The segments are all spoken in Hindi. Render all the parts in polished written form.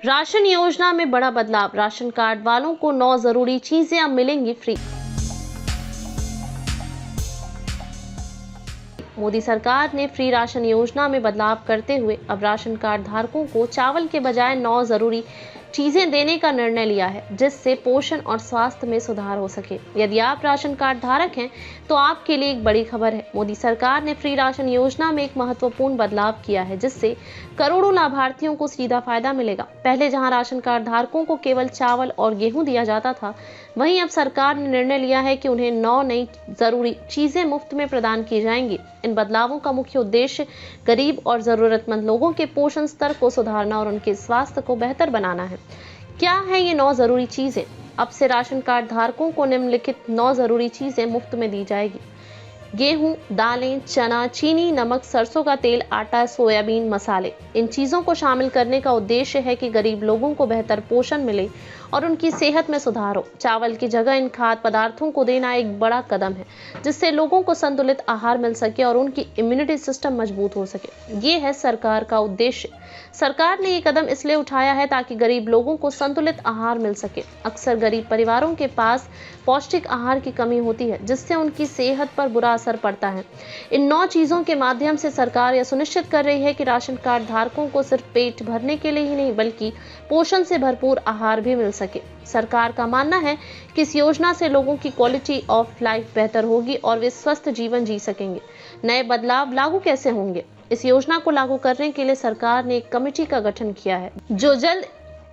राशन योजना में बड़ा बदलाव, राशन कार्ड वालों को 9 जरूरी चीजें अब मिलेंगी फ्री। मोदी सरकार ने फ्री राशन योजना में बदलाव करते हुए अब राशन कार्ड धारकों को चावल के बजाय 9 जरूरी चीजें देने का निर्णय लिया है, जिससे पोषण और स्वास्थ्य में सुधार हो सके। यदि आप राशन कार्ड धारक हैं तो आपके लिए एक बड़ी खबर है। मोदी सरकार ने फ्री राशन योजना में एक महत्वपूर्ण बदलाव किया है, जिससे करोड़ों लाभार्थियों को सीधा फायदा मिलेगा। पहले जहां राशन कार्ड धारकों को केवल चावल और गेहूं दिया जाता था, वहीं अब सरकार ने निर्णय लिया है कि उन्हें 9 नई जरूरी चीजें मुफ्त में प्रदान की जाएंगी। इन बदलावों का मुख्य उद्देश्य गरीब और जरूरतमंद लोगों के पोषण स्तर को सुधारना और उनके स्वास्थ्य को बेहतर बनाना है। क्या है ये 9 जरूरी चीजें? अब से राशन कार्ड धारकों को निम्नलिखित 9 जरूरी चीजें मुफ्त में दी जाएगी। गेहूं, दालें, चना, चीनी, नमक, सरसों का तेल, आटा, सोयाबीन, मसाले। इन चीजों को शामिल करने का उद्देश्य है कि गरीब लोगों को बेहतर पोषण मिले और उनकी सेहत में सुधार हो। चावल की जगह इन खाद्य पदार्थों को देना एक बड़ा कदम है, जिससे लोगों को संतुलित आहार मिल सके और उनकी इम्यूनिटी सिस्टम मजबूत हो सके। ये है सरकार का उद्देश्य। सरकार ने ये कदम इसलिए उठाया है ताकि गरीब लोगों को संतुलित आहार मिल सके। अक्सर गरीब परिवारों के पास पौष्टिक आहार की कमी होती है, जिससे उनकी सेहत पर बुरा असर पड़ता है। इन 9 चीजों के माध्यम से सरकार यह सुनिश्चित कर रही है कि राशन कार्ड धारकों को सिर्फ पेट भरने के लिए ही नहीं, बल्कि पोषण से भरपूर आहार भी मिल सके। सरकार का मानना है कि इस योजना से लोगों की क्वालिटी ऑफ लाइफ बेहतर होगी और वे स्वस्थ जीवन जी सकेंगे। नए बदलाव लागू कैसे होंगे? इस योजना को लागू करने के लिए सरकार ने एक कमेटी का गठन किया है, जो जल्द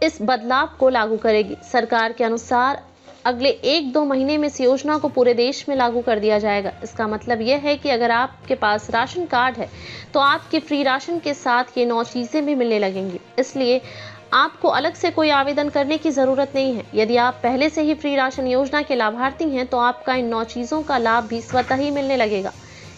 इस बदलाव को लागू करेगी। सरकार के अनुसार अगले 1-2 महीने में इस योजना को पूरे देश में लागू कर दिया जाएगा। इसका मतलब यह है कि अगर आपके पास राशन कार्ड है तो आपके फ्री राशन के साथ ये 9 चीजें भी मिलने लगेंगी। इसलिए आपको अलग से कोई आवेदन करने की जरूरत नहीं है। यदि आप पहले से ही फ्री राशन योजना के लाभार्थी हैं तो आपका इन 9 चीजों का लाभ भी स्वतः ही मिलने लगेगा।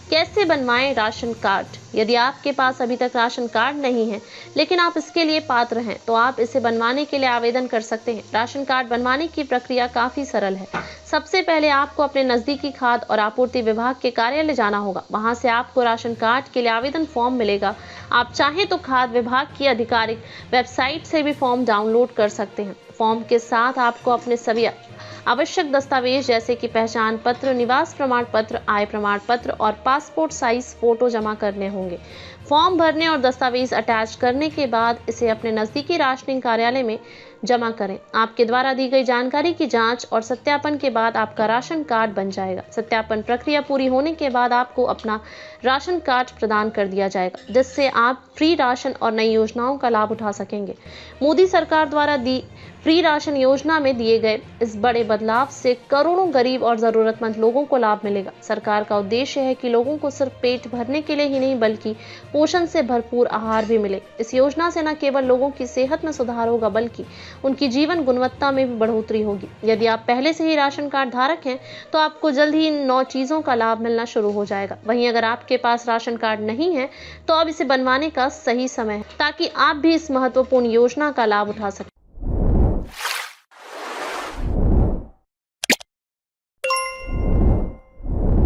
कैसे बनवाएं राशन कार्ड? यदि आपके पास अभी तक राशन कार्ड नहीं है लेकिन आप इसके लिए पात्र हैं, तो आप इसे बनवाने के लिए आवेदन कर सकते हैं। राशन कार्ड बनवाने की प्रक्रिया काफी सरल है। सबसे पहले आपको अपने नजदीकी खाद्य और आपूर्ति विभाग के कार्यालय जाना होगा। वहां से आपको राशन कार्ड के लिए आवेदन फॉर्म मिलेगा। आप चाहें तो खाद्य विभाग की आधिकारिक वेबसाइट से भी फॉर्म डाउनलोड कर सकते हैं। फॉर्म के साथ आपको अपने सभी आवश्यक दस्तावेज जैसे कि पहचान पत्र, निवास प्रमाण पत्र, आय प्रमाण पत्र और पासपोर्ट साइज फोटो जमा करने होंगे। फॉर्म भरने और दस्तावेज अटैच करने के बाद इसे अपने नजदीकी राशनिंग कार्यालय में जमा करें। आपके द्वारा दी गई जानकारी की जांच और सत्यापन के बाद आपका राशन कार्ड बन जाएगा। सत्यापन प्रक्रिया पूरी होने के बाद आपको अपना राशन कार्ड प्रदान कर दिया जाएगा, जिससे आप फ्री राशन और नई योजनाओं का लाभ उठा सकेंगे। मोदी सरकार द्वारा दी फ्री राशन योजना में दिए गए इस बड़े बदलाव से करोड़ों गरीब और जरूरतमंद लोगों को लाभ मिलेगा। सरकार का उद्देश्य है कि लोगों को सिर्फ पेट भरने के लिए ही नहीं, बल्कि पोषण से भरपूर आहार भी मिले। इस योजना से न केवल लोगों की सेहत में सुधार होगा, बल्कि उनकी जीवन गुणवत्ता में भी बढ़ोतरी होगी। यदि आप पहले से ही राशन कार्ड धारक हैं तो आपको जल्द ही इन 9 चीजों का लाभ मिलना शुरू हो जाएगा। वहीं अगर आपके पास राशन कार्ड नहीं है तो अब इसे बनवाने का सही समय है, ताकि आप भी इस महत्वपूर्ण योजना का लाभ उठा सकें।